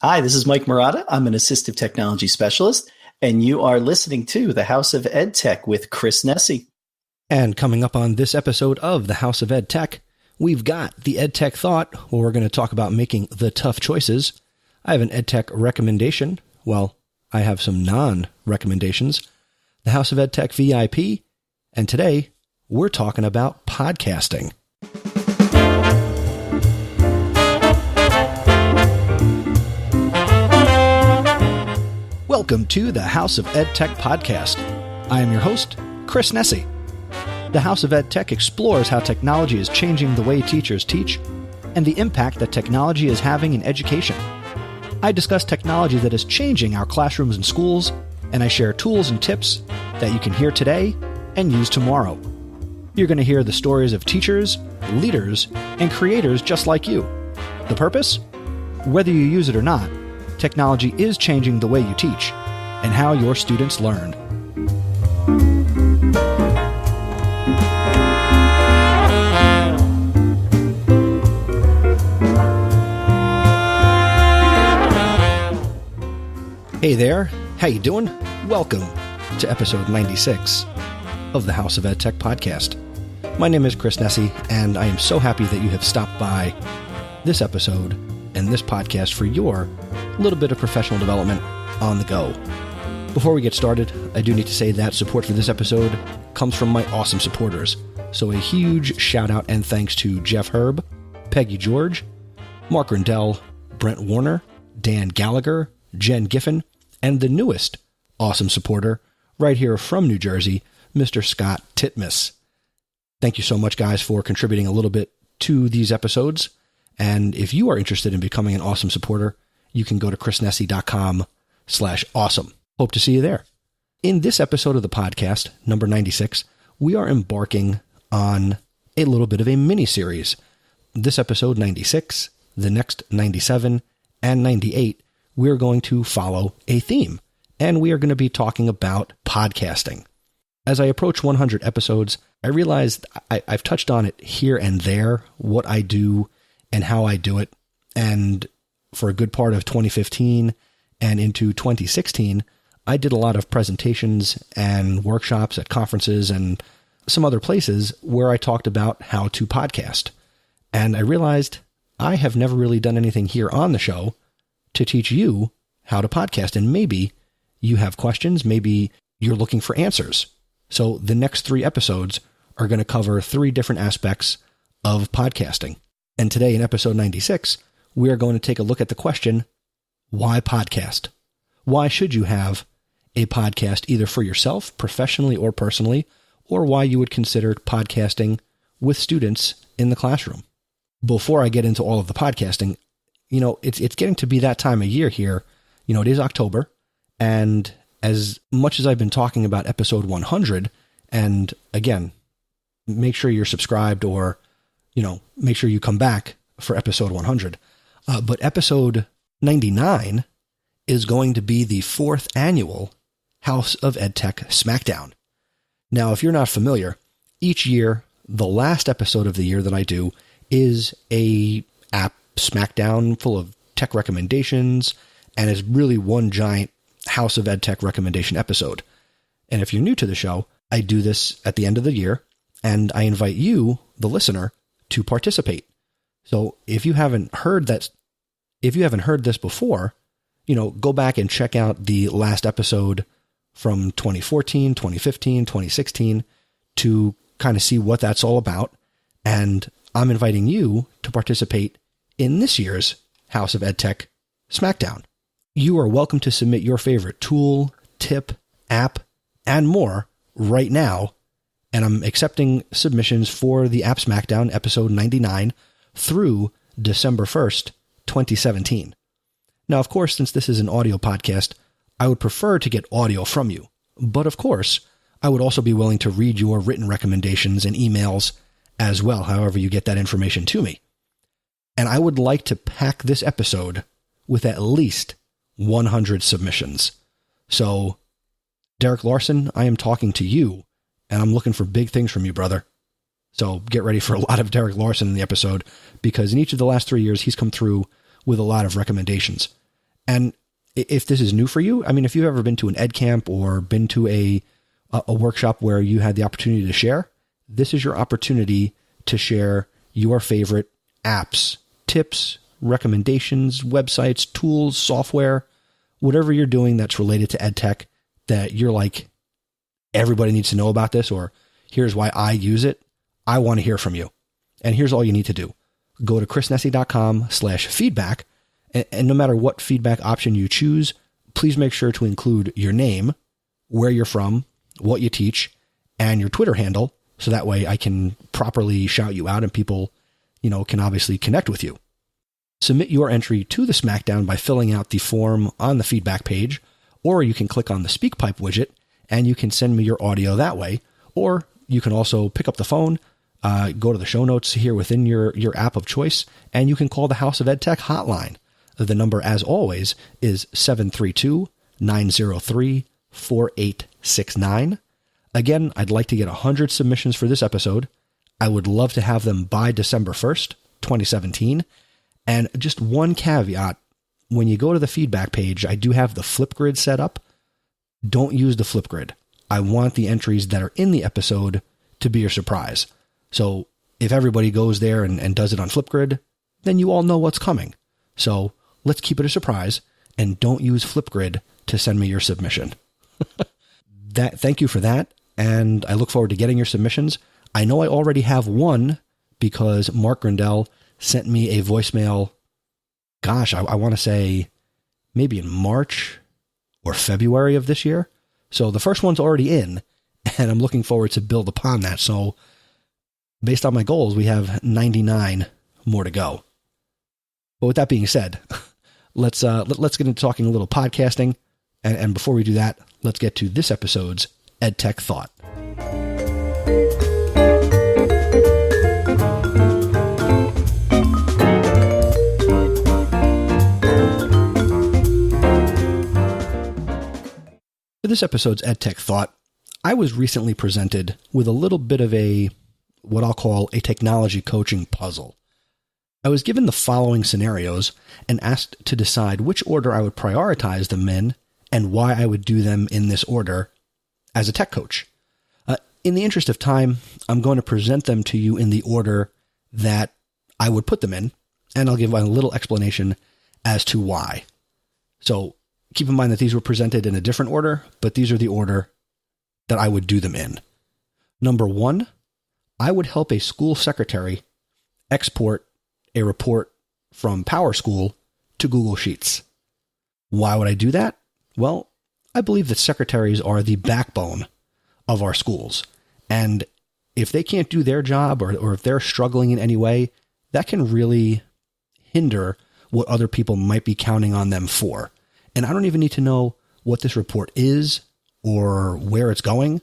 Hi, this is Mike Murata. I'm an assistive technology specialist, and you are listening to the House of EdTech with Chris Nesi. And coming up on this episode of the House of EdTech, we've got the EdTech Thought, where we're going to talk about making the tough choices. I have an EdTech recommendation. Well, I have some non-recommendations. The House of EdTech VIP, and today we're talking about podcasting. Welcome to the House of EdTech podcast. I am your host, Chris Nesi. The House of EdTech explores how technology is changing the way teachers teach and the impact that technology is having in education. I discuss technology that is changing our classrooms and schools, and I share tools and tips that you can hear today and use tomorrow. You're going to hear the stories of teachers, leaders, and creators just like you. The purpose? Whether you use it or not, technology is changing the way you teach and how your students learn. Hey there, how you doing? Welcome to episode 96 of the House of EdTech podcast. My name is Chris Nesi, and I am so happy that you have stopped by this episode and this podcast for your little bit of professional development on the go. Before we get started, I do need to say that support for this episode comes from my awesome supporters. So a huge shout out and thanks to Jeff Herb, Peggy George, Mark Rindell, Brent Warner, Dan Gallagher, Jen Giffen, and the newest awesome supporter right here from New Jersey, Mr. Scott Titmus. Thank you so much, guys, for contributing a little bit to these episodes. And if you are interested in becoming an awesome supporter, you can go to chrisnesi.com/awesome. Hope to see you there. In this episode of the podcast, number 96, we are embarking on a little bit of a mini-series. This episode 96, the next 97, and 98, we're going to follow a theme, and we are going to be talking about podcasting. As I approach 100 episodes, I realized I've touched on it here and there, what I do and how I do it, and for a good part of 2015 and into 2016, I did a lot of presentations and workshops at conferences and some other places where I talked about how to podcast. And I realized I have never really done anything here on the show to teach you how to podcast. And maybe you have questions, maybe you're looking for answers. So the next 3 episodes are going to cover 3 different aspects of podcasting. And today in episode 96, we are going to take a look at the question, why podcast? Why should you have a podcast either for yourself, professionally or personally, or why you would consider podcasting with students in the classroom? Before I get into all of the podcasting, it's getting to be that time of year here. It is October, and as much as I've been talking about episode 100, and again, make sure you're subscribed or, make sure you come back for episode 100. But episode 99 is going to be the 4th annual House of EdTech Smackdown. Now, if you're not familiar, each year, the last episode of the year that I do is a app Smackdown full of tech recommendations, and it's really one giant House of EdTech recommendation episode. And if you're new to the show, I do this at the end of the year, and I invite you, the listener, to participate. So if you haven't heard this before, go back and check out the last episode from 2014, 2015, 2016 to kind of see what that's all about. And I'm inviting you to participate in this year's House of EdTech Smackdown. You are welcome to submit your favorite tool, tip, app, and more right now. And I'm accepting submissions for the App Smackdown episode 99 through December 1st, 2017. Now, of course, since this is an audio podcast, I would prefer to get audio from you. But of course, I would also be willing to read your written recommendations and emails as well, however you get that information to me. And I would like to pack this episode with at least 100 submissions. So, Derek Larson, I am talking to you, and I'm looking for big things from you, brother. So get ready for a lot of Derek Larson in the episode, because in each of the last 3 years, he's come through with a lot of recommendations. And if this is new for you, I mean, if you've ever been to an ed camp or been to a workshop where you had the opportunity to share, this is your opportunity to share your favorite apps, tips, recommendations, websites, tools, software, whatever you're doing that's related to EdTech that you're like, everybody needs to know about this, or here's why I use it. I want to hear from you. And here's all you need to do. Go to chrisnessy.com/feedback. And no matter what feedback option you choose, please make sure to include your name, where you're from, what you teach, and your Twitter handle. So that way I can properly shout you out and people, can obviously connect with you. Submit your entry to the Smackdown by filling out the form on the feedback page, or you can click on the SpeakPipe widget and you can send me your audio that way. Or you can also pick up the phone, go to the show notes here within your app of choice, and you can call the House of EdTech hotline. The number, as always, is 732-903-4869. Again, I'd like to get 100 submissions for this episode. I would love to have them by December 1st, 2017. And just one caveat, when you go to the feedback page, I do have the Flipgrid set up. Don't use the Flipgrid. I want the entries that are in the episode to be your surprise. So if everybody goes there and does it on Flipgrid, then you all know what's coming. So let's keep it a surprise and don't use Flipgrid to send me your submission. Thank you for that. And I look forward to getting your submissions. I know I already have one because Mark Grindell sent me a voicemail. Gosh, I want to say maybe in March or February of this year. So the first one's already in and I'm looking forward to build upon that. So based on my goals, we have 99 more to go. But with that being said, let's get into talking a little podcasting. And before we do that, let's get to this episode's EdTech Thought. For this episode's EdTech Thought, I was recently presented with a little bit of what I'll call a technology coaching puzzle. I was given the following scenarios and asked to decide which order I would prioritize them in and why I would do them in this order as a tech coach. In the interest of time, I'm going to present them to you in the order that I would put them in, and I'll give a little explanation as to why. So keep in mind that these were presented in a different order, but these are the order that I would do them in. Number 1, I would help a school secretary export a report from PowerSchool to Google Sheets. Why would I do that? Well, I believe that secretaries are the backbone of our schools. And if they can't do their job or if they're struggling in any way, that can really hinder what other people might be counting on them for. And I don't even need to know what this report is or where it's going.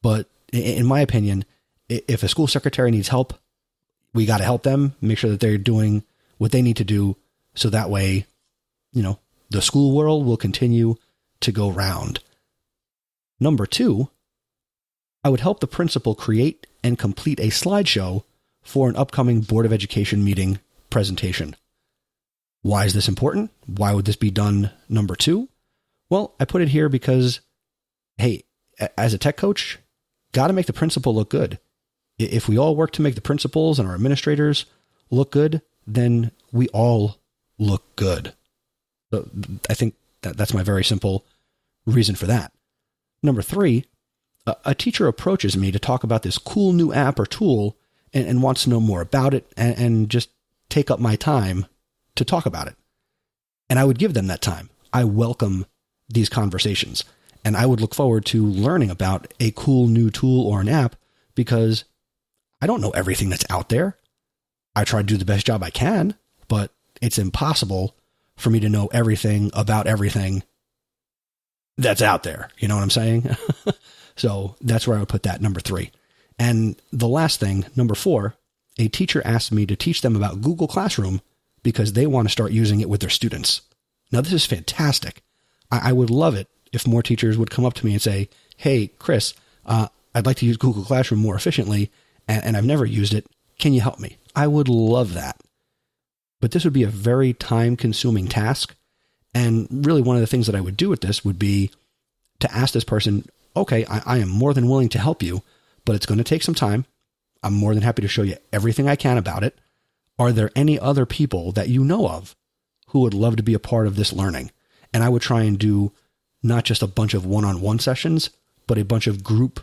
But in my opinion, if a school secretary needs help, we got to help them, make sure that they're doing what they need to do. So that way, the school world will continue to go round. Number 2, I would help the principal create and complete a slideshow for an upcoming Board of Education meeting presentation. Why is this important? Why would this be done number 2? Well, I put it here because, hey, as a tech coach, got to make the principal look good. If we all work to make the principals and our administrators look good, then we all look good. So I think that's my very simple reason for that. Number 3, a teacher approaches me to talk about this cool new app or tool and wants to know more about it and just take up my time to talk about it. And I would give them that time. I welcome these conversations and I would look forward to learning about a cool new tool or an app because I don't know everything that's out there. I try to do the best job I can, but it's impossible for me to know everything about everything that's out there. You know what I'm saying? So that's where I would put that, number 3. And the last thing, number 4, a teacher asked me to teach them about Google Classroom because they want to start using it with their students. Now, this is fantastic. I would love it if more teachers would come up to me and say, hey, Chris, I'd like to use Google Classroom more efficiently, and I've never used it. Can you help me? I would love that. But this would be a very time-consuming task, And really one of the things that I would do with this would be to ask this person, okay, I am more than willing to help you, but it's going to take some time. I'm more than happy to show you everything I can about it. Are there any other people that you know of who would love to be a part of this learning? And I would try and do not just a bunch of one-on-one sessions, but a bunch of group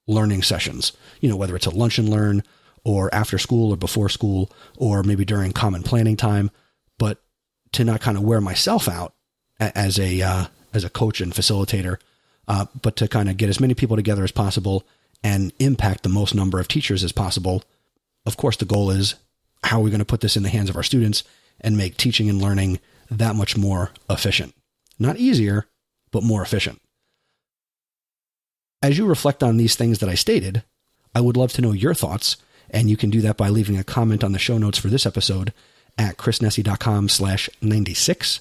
learning sessions, whether it's a lunch and learn or after school or before school, or maybe during common planning time, but to not kind of wear myself out as a coach and facilitator, but to kind of get as many people together as possible and impact the most number of teachers as possible. Of course, the goal is how are we going to put this in the hands of our students and make teaching and learning that much more efficient? Not easier, but more efficient. As you reflect on these things that I stated, I would love to know your thoughts, and you can do that by leaving a comment on the show notes for this episode at chrisnessy.com/96.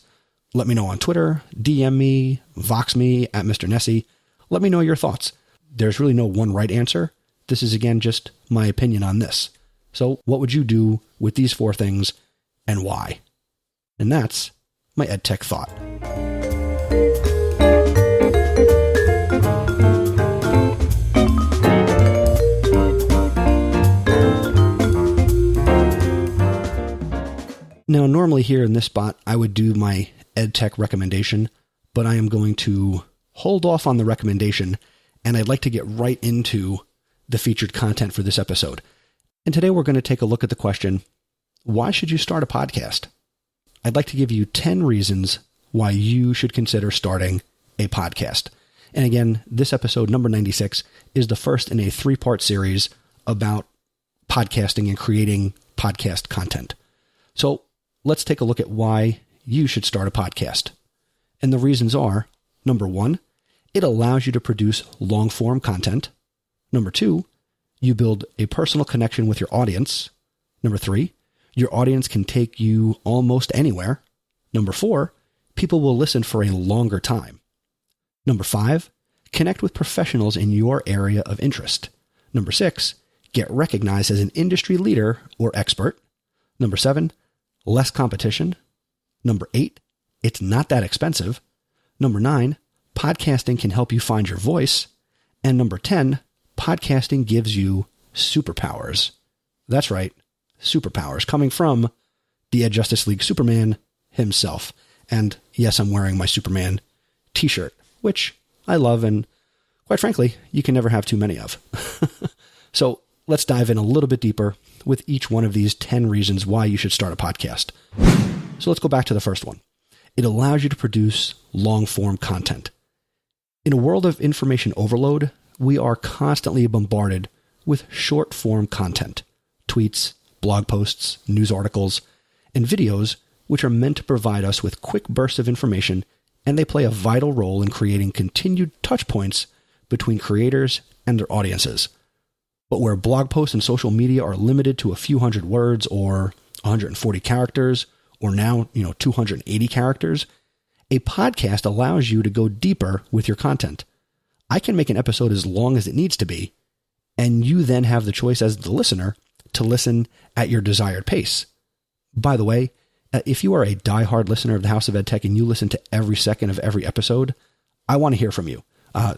Let me know on Twitter, DM me, Vox me at Mr. Nessy. Let me know your thoughts. There's really no one right answer. This is, again, just my opinion on this. So what would you do with these 4 things and why? And that's my EdTech thought. Now, normally here in this spot, I would do my EdTech recommendation, but I am going to hold off on the recommendation, and I'd like to get right into the featured content for this episode. And today we're going to take a look at the question, why should you start a podcast? I'd like to give you 10 reasons why you should consider starting a podcast. And again, this episode, number 96, is the first in a 3-part series about podcasting and creating podcast content. So let's take a look at why you should start a podcast. And the reasons are, number 1, it allows you to produce long-form content. Number 2, you build a personal connection with your audience. Number 3, your audience can take you almost anywhere. Number 4, people will listen for a longer time. Number 5, connect with professionals in your area of interest. Number 6, get recognized as an industry leader or expert. Number 7, less competition. Number 8, it's not that expensive. Number 9, podcasting can help you find your voice. And number 10, podcasting gives you superpowers. That's right, superpowers coming from the Ed Justice League Superman himself. And yes, I'm wearing my Superman t-shirt, which I love, and quite frankly, you can never have too many of. So let's dive in a little bit deeper with each one of these 10 reasons why you should start a podcast. So let's go back to the first one. It allows you to produce long-form content. In a world of information overload, we are constantly bombarded with short-form content, tweets, blog posts, news articles, and videos, which are meant to provide us with quick bursts of information, and they play a vital role in creating continued touch points between creators and their audiences. But where blog posts and social media are limited to a few hundred words or 140 characters, or now, 280 characters, a podcast allows you to go deeper with your content. I can make an episode as long as it needs to be, and you then have the choice as the listener to listen at your desired pace. By the way, if you are a diehard listener of the House of EdTech and you listen to every second of every episode, I want to hear from you.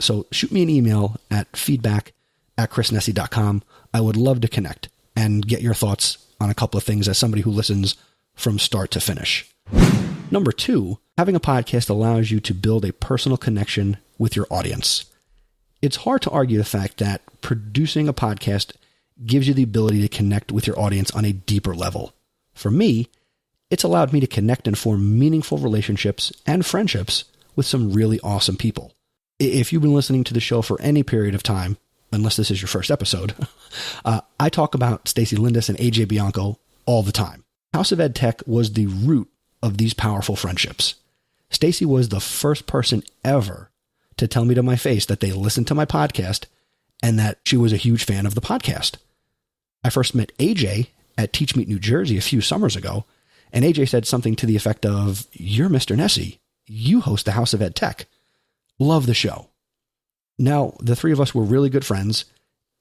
So shoot me an email at feedback@chrisnessy.com. I would love to connect and get your thoughts on a couple of things as somebody who listens from start to finish. Number 2, having a podcast allows you to build a personal connection with your audience. It's hard to argue the fact that producing a podcast gives you the ability to connect with your audience on a deeper level. For me, it's allowed me to connect and form meaningful relationships and friendships with some really awesome people. If you've been listening to the show for any period of time, unless this is your first episode, I talk about Stacy Lindis and AJ Bianco all the time. House of EdTech was the root of these powerful friendships. Stacy was the first person ever to tell me to my face that they listened to my podcast and that she was a huge fan of the podcast. I first met AJ at Teach Meet New Jersey a few summers ago, and AJ said something to the effect of, "You're Mr. Nessy. You host the House of EdTech. Love the show." Now, the three of us were really good friends,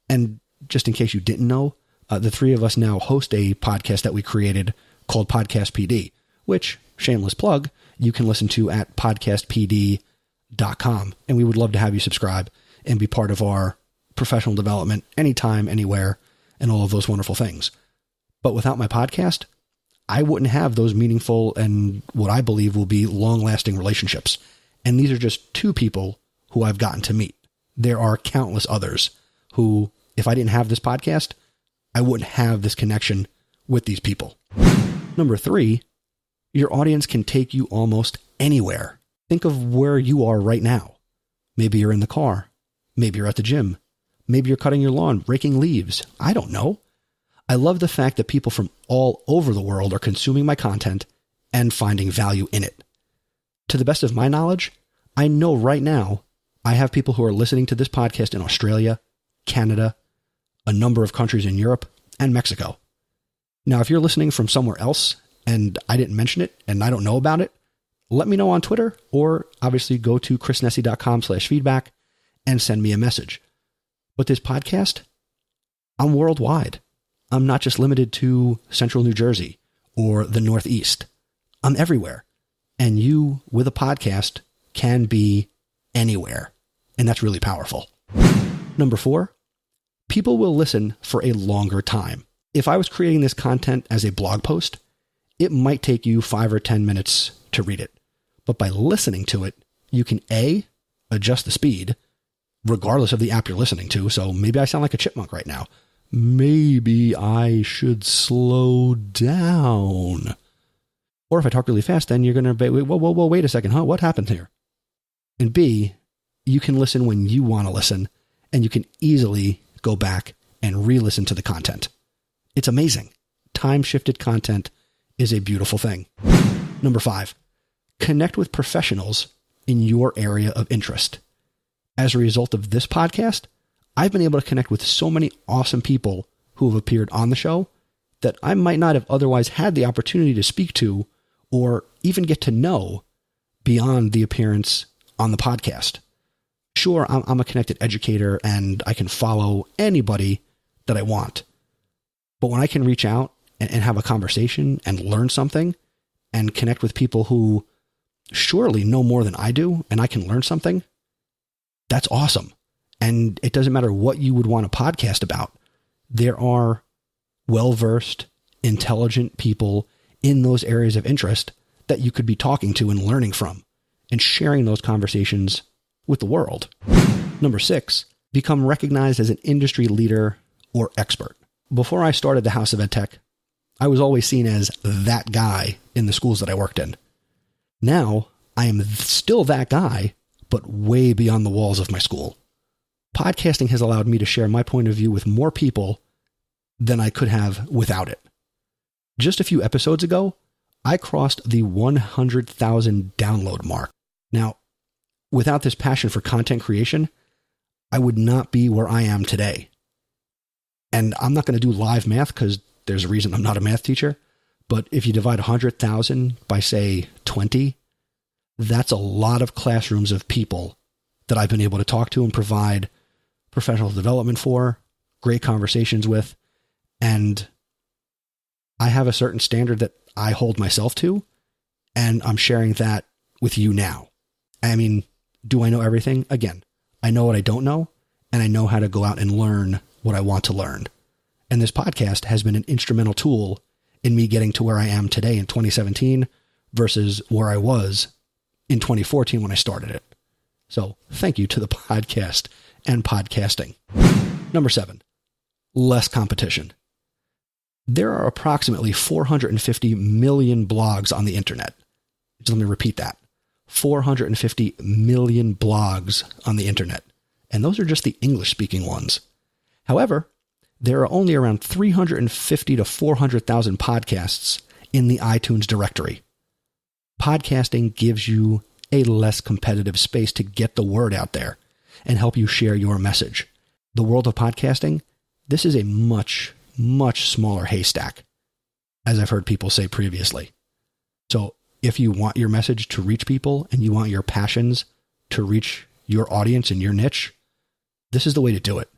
and just in case you didn't know, the three of us now host a podcast that we created called Podcast PD, which, shameless plug, you can listen to at podcastpd.com. And we would love to have you subscribe and be part of our professional development anytime, anywhere, and all of those wonderful things. But without my podcast, I wouldn't have those meaningful and what I believe will be long-lasting relationships. And these are just two people who I've gotten to meet. There are countless others who, if I didn't have this podcast, I wouldn't have this connection with these people. Number 3, your audience can take you almost anywhere. Think of where you are right now. Maybe you're in the car. Maybe you're at the gym. Maybe you're cutting your lawn, raking leaves. I don't know. I love the fact that people from all over the world are consuming my content and finding value in it. To the best of my knowledge, I know right now I have people who are listening to this podcast in Australia, Canada, a number of countries in Europe, and Mexico. Now, if you're listening from somewhere else and I didn't mention it and I don't know about it, let me know on Twitter, or obviously go to chrisnessy.com/feedback and send me a message. But this podcast, I'm worldwide. I'm not just limited to central New Jersey or the Northeast. I'm everywhere. And you, with a podcast, can be anywhere. And that's really powerful. Number 4, people will listen for a longer time. If I was creating this content as a blog post, it might take you 5 or 10 minutes to read it. But by listening to it, you can A, adjust the speed, regardless of the app you're listening to. So maybe I sound like a chipmunk right now. Maybe I should slow down. Or if I talk really fast, then you're going to be, whoa, wait a second, huh? What happened here? And B, you can listen when you want to listen, and you can easily go back and re-listen to the content. It's amazing. Time-shifted content is a beautiful thing. Number 5, connect with professionals in your area of interest. As a result of this podcast, I've been able to connect with so many awesome people who have appeared on the show that I might not have otherwise had the opportunity to speak to or even get to know beyond the appearance on the podcast. Sure, I'm a connected educator and I can follow anybody that I want. But when I can reach out and have a conversation and learn something and connect with people who surely know more than I do and I can learn something, that's awesome. And it doesn't matter what you would want a podcast about. There are well-versed, intelligent people in those areas of interest that you could be talking to and learning from and sharing those conversations with the world. Number 6, become recognized as an industry leader or expert. Before I started the House of EdTech, I was always seen as that guy in the schools that I worked in. Now, I am still that guy, but way beyond the walls of my school. Podcasting has allowed me to share my point of view with more people than I could have without it. Just a few episodes ago, I crossed the 100,000 download mark. Now, without this passion for content creation, I would not be where I am today. And I'm not going to do live math because there's a reason I'm not a math teacher. But if you divide 100,000 by, say, 20, that's a lot of classrooms of people that I've been able to talk to and provide professional development for, great conversations with, and I have a certain standard that I hold myself to, and I'm sharing that with you now. I mean, do I know everything? Again, I know what I don't know, and I know how to go out and learn what I want to learn. And this podcast has been an instrumental tool in me getting to where I am today in 2017 versus where I was in 2014 when I started it. So thank you to the podcast and podcasting. Number 7, less competition. There are approximately 450 million blogs on the internet. Just let me repeat that. 450 million blogs on the internet. And those are just the English-speaking ones. However, there are only around 350 to 400,000 podcasts in the iTunes directory. Podcasting gives you a less competitive space to get the word out there and help you share your message. The world of podcasting, this is a much, much smaller haystack, as I've heard people say previously. So if you want your message to reach people and you want your passions to reach your audience and your niche, this is the way to do it.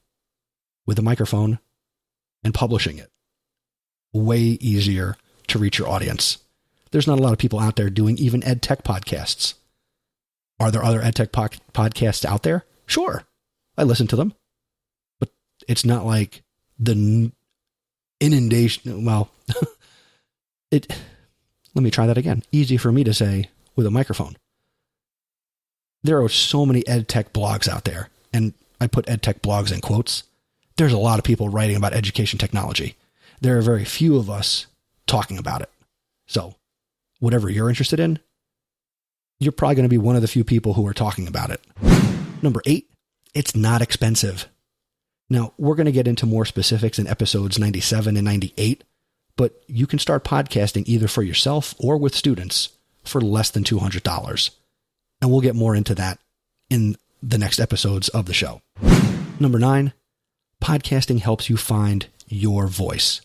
With a microphone and publishing it. Way easier to reach your audience. There's not a lot of people out there doing even EdTech podcasts. Are there other EdTech podcasts out there? Sure. I listen to them. But it's not like the inundation. Well, let me try that again. Easy for me to say with a microphone. There are so many EdTech blogs out there, and I put EdTech blogs in quotes. There's a lot of people writing about education technology. There are very few of us talking about it. So whatever you're interested in, you're probably going to be one of the few people who are talking about it. Number 8, it's not expensive. Now, we're going to get into more specifics in episodes 97 and 98, but you can start podcasting either for yourself or with students for less than $200. And we'll get more into that in the next episodes of the show. Number 9, podcasting helps you find your voice.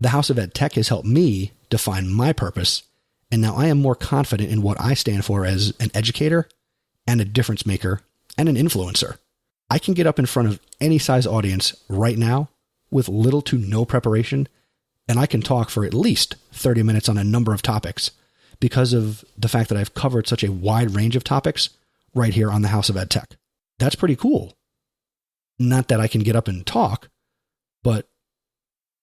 The House of EdTech has helped me define my purpose, and now I am more confident in what I stand for as an educator and a difference maker and an influencer. I can get up in front of any size audience right now with little to no preparation, and I can talk for at least 30 minutes on a number of topics because of the fact that I've covered such a wide range of topics right here on the House of EdTech. That's pretty cool. Not that I can get up and talk, but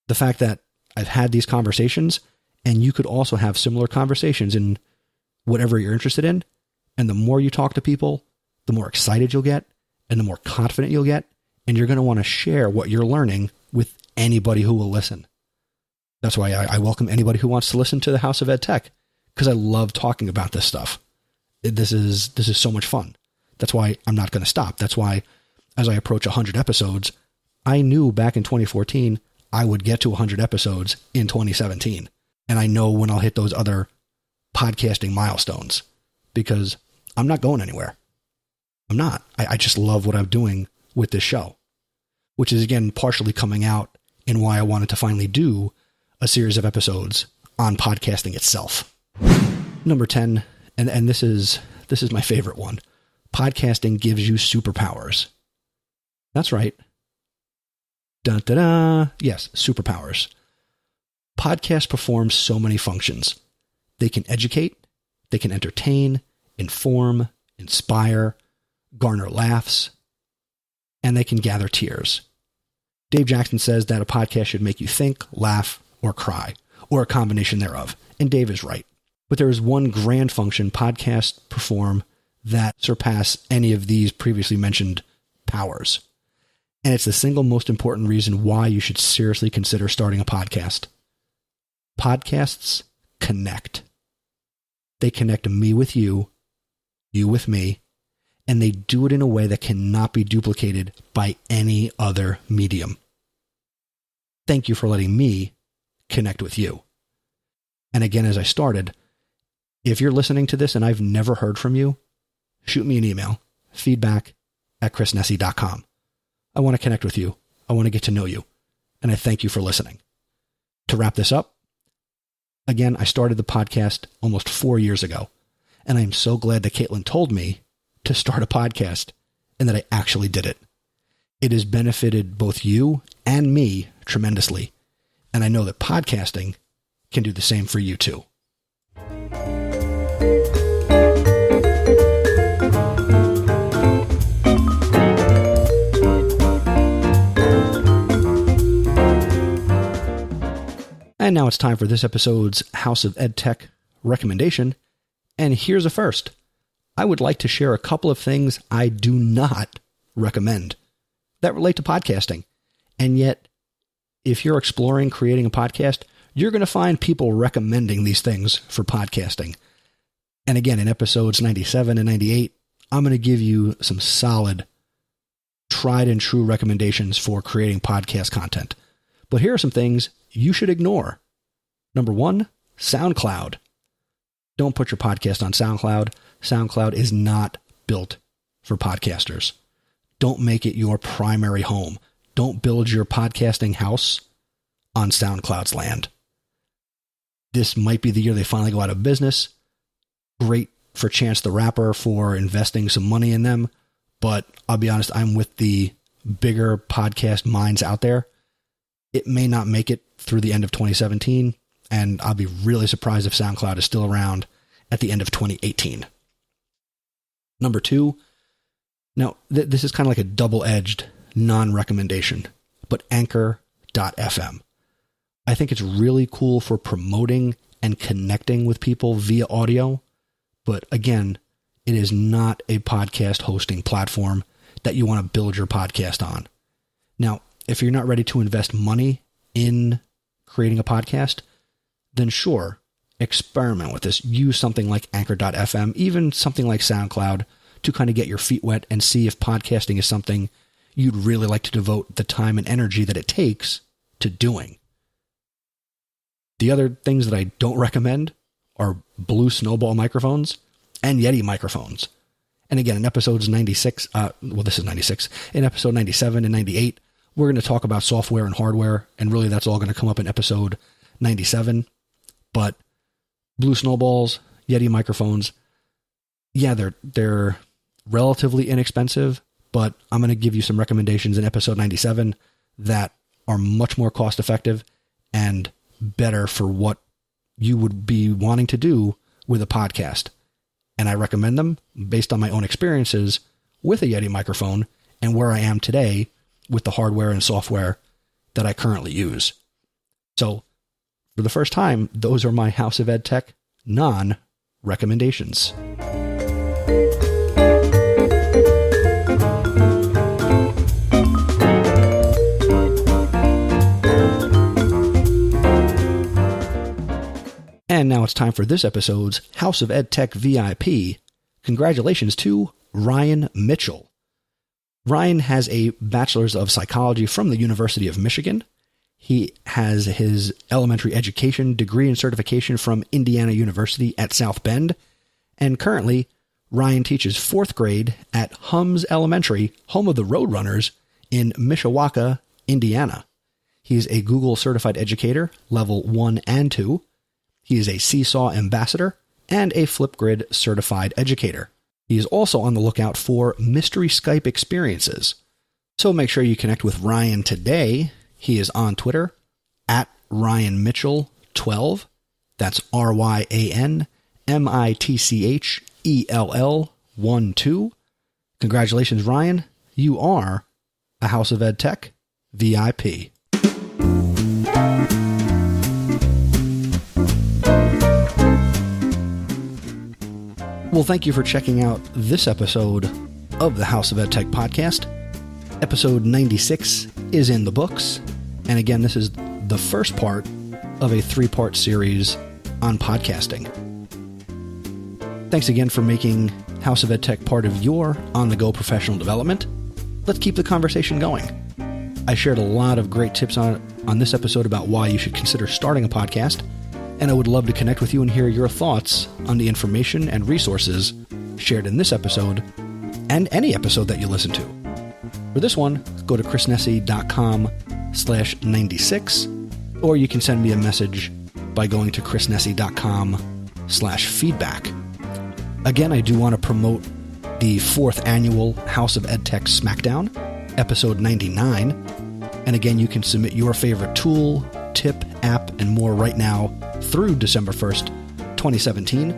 the fact that I've had these conversations, and you could also have similar conversations in whatever you're interested in. And the more you talk to people, the more excited you'll get and the more confident you'll get. And you're going to want to share what you're learning with anybody who will listen. That's why I welcome anybody who wants to listen to the House of EdTech, because I love talking about this stuff. This is so much fun. That's why I'm not going to stop. That's why as I approach 100 episodes, I knew back in 2014, I would get to 100 episodes in 2017. And I know when I'll hit those other podcasting milestones, because I'm not going anywhere. I'm not. I just love what I'm doing with this show, which is, again, partially coming out in why I wanted to finally do a series of episodes on podcasting itself. Number 10, and this is my favorite one. Podcasting gives you superpowers. That's right. Dun, da, da. Yes, superpowers. Podcasts perform so many functions. They can educate, they can entertain, inform, inspire, garner laughs, and they can gather tears. Dave Jackson says that a podcast should make you think, laugh, or cry, or a combination thereof. And Dave is right. But there is one grand function podcasts perform that surpass any of these previously mentioned powers. And it's the single most important reason why you should seriously consider starting a podcast. Podcasts connect. They connect me with you, you with me, and they do it in a way that cannot be duplicated by any other medium. Thank you for letting me connect with you. And again, as I started, if you're listening to this and I've never heard from you, shoot me an email, feedback@chrisnessy.com. I want to connect with you. I want to get to know you. And I thank you for listening. To wrap this up, again, I started the podcast almost 4 years ago, and I'm so glad that Caitlin told me to start a podcast and that I actually did it. It has benefited both you and me tremendously, and I know that podcasting can do the same for you too. And now it's time for this episode's House of EdTech recommendation. And here's a first. I would like to share a couple of things I do not recommend that relate to podcasting. And yet, if you're exploring creating a podcast, you're going to find people recommending these things for podcasting. And again, in episodes 97 and 98, I'm going to give you some solid, tried and true recommendations for creating podcast content. But here are some things you should ignore. Number 1, SoundCloud. Don't put your podcast on SoundCloud. SoundCloud is not built for podcasters. Don't make it your primary home. Don't build your podcasting house on SoundCloud's land. This might be the year they finally go out of business. Great for Chance the Rapper for investing some money in them. But I'll be honest, I'm with the bigger podcast minds out there. It may not make it through the end of 2017. And I'll be really surprised if SoundCloud is still around at the end of 2018. Number 2, now this is kind of like a double-edged non-recommendation, but Anchor.fm. I think it's really cool for promoting and connecting with people via audio, but again, it is not a podcast hosting platform that you want to build your podcast on. Now, if you're not ready to invest money in creating a podcast, then sure, experiment with this. Use something like Anchor.fm, even something like SoundCloud, to kind of get your feet wet and see if podcasting is something you'd really like to devote the time and energy that it takes to doing. The other things that I don't recommend are Blue Snowball microphones and Yeti microphones. And again, in episodes 96, this is 96, in episode 97 and 98, we're going to talk about software and hardware, and really that's all going to come up in episode 97. But Blue Snowballs, Yeti microphones, yeah, they're relatively inexpensive, but I'm going to give you some recommendations in episode 97 that are much more cost effective and better for what you would be wanting to do with a podcast. And I recommend them based on my own experiences with a Yeti microphone and where I am today with the hardware and software that I currently use. So for the first time, those are my House of EdTech non-recommendations. And now it's time for this episode's House of EdTech VIP. Congratulations to Ryan Mitchell. Ryan has a Bachelor's of Psychology from the University of Michigan. He has his elementary education degree and certification from Indiana University at South Bend. And currently, Ryan teaches 4th grade at Hums Elementary, home of the Roadrunners, in Mishawaka, Indiana. He is a Google Certified Educator, level 1 and 2. He is a Seesaw Ambassador and a Flipgrid Certified Educator. He is also on the lookout for mystery Skype experiences. So make sure you connect with Ryan today. He is on Twitter at Ryan Mitchell 12. That's RyanMitchell 12. Congratulations, Ryan. You are a House of EdTech VIP. Well, thank you for checking out this episode of the House of EdTech podcast. Episode 96 is in the books. And again, this is the first part of a 3-part series on podcasting. Thanks again for making House of EdTech part of your on-the-go professional development. Let's keep the conversation going. I shared a lot of great tips on this episode about why you should consider starting a podcast, and I would love to connect with you and hear your thoughts on the information and resources shared in this episode and any episode that you listen to. For this one, go to chrisnessy.com/96, or you can send me a message by going to chrisnessy.com/feedback. Again, I do want to promote the 4th annual House of EdTech Smackdown, episode 99. And again, you can submit your favorite tool, tip, app, and more right now through December 1st, 2017.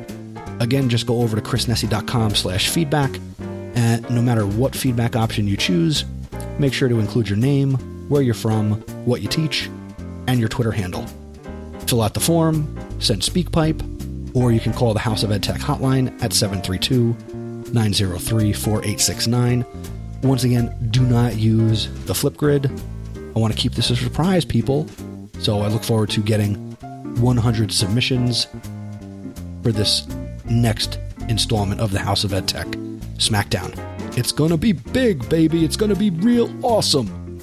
Again, just go over to chrisnessy.com/feedback. And no matter what feedback option you choose, make sure to include your name, where you're from, what you teach, and your Twitter handle. Fill out the form, send SpeakPipe, or you can call the House of EdTech hotline at 732-903-4869. Once again, do not use the Flipgrid. I want to keep this a surprise, people. So I look forward to getting 100 submissions for this next installment of the House of EdTech Smackdown. It's going to be big, baby. It's going to be real awesome.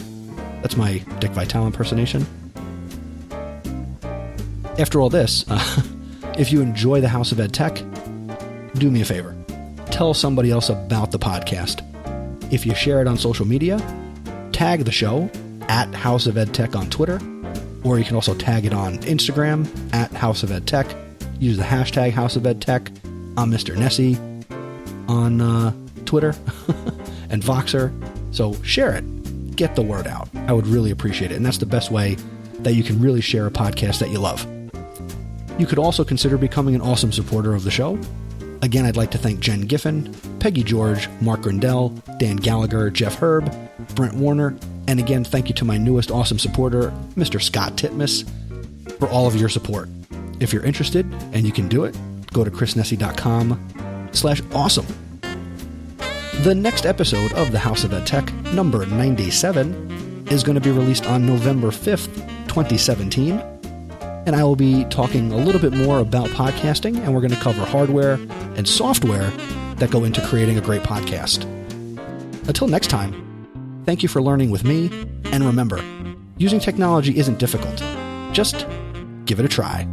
That's my Dick Vitale impersonation. After all this, if you enjoy the House of EdTech, do me a favor. Tell somebody else about the podcast. If you share it on social media, tag the show at House of EdTech on Twitter, or you can also tag it on Instagram at House of EdTech. Use the hashtag House of EdTech. I'm Mr. Nessie on Twitter and Voxer. So share it. Get the word out. I would really appreciate it. And that's the best way that you can really share a podcast that you love. You could also consider becoming an awesome supporter of the show. Again, I'd like to thank Jen Giffen, Peggy George, Mark Grindell, Dan Gallagher, Jeff Herb, Brent Warner, and again, thank you to my newest awesome supporter, Mr. Scott Titmus, for all of your support. If you're interested, and you can do it, go to chrisnessy.com/awesome. The next episode of the House of EdTech, number 97, is going to be released on November 5th, 2017. And I will be talking a little bit more about podcasting, and we're going to cover hardware and software that go into creating a great podcast. Until next time, thank you for learning with me, and remember, using technology isn't difficult. Just give it a try.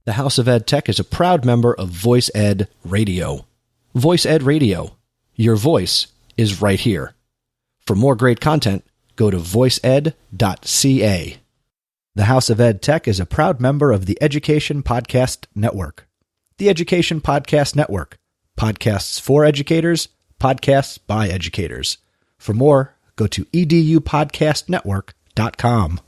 The House of EdTech is a proud member of Voice Ed Radio. Voice Ed Radio. Your voice is right here. For more great content, go to voiceed.ca. The House of EdTech is a proud member of the Education Podcast Network. The Education Podcast Network. Podcasts for educators, podcasts by educators. For more, go to edupodcastnetwork.com.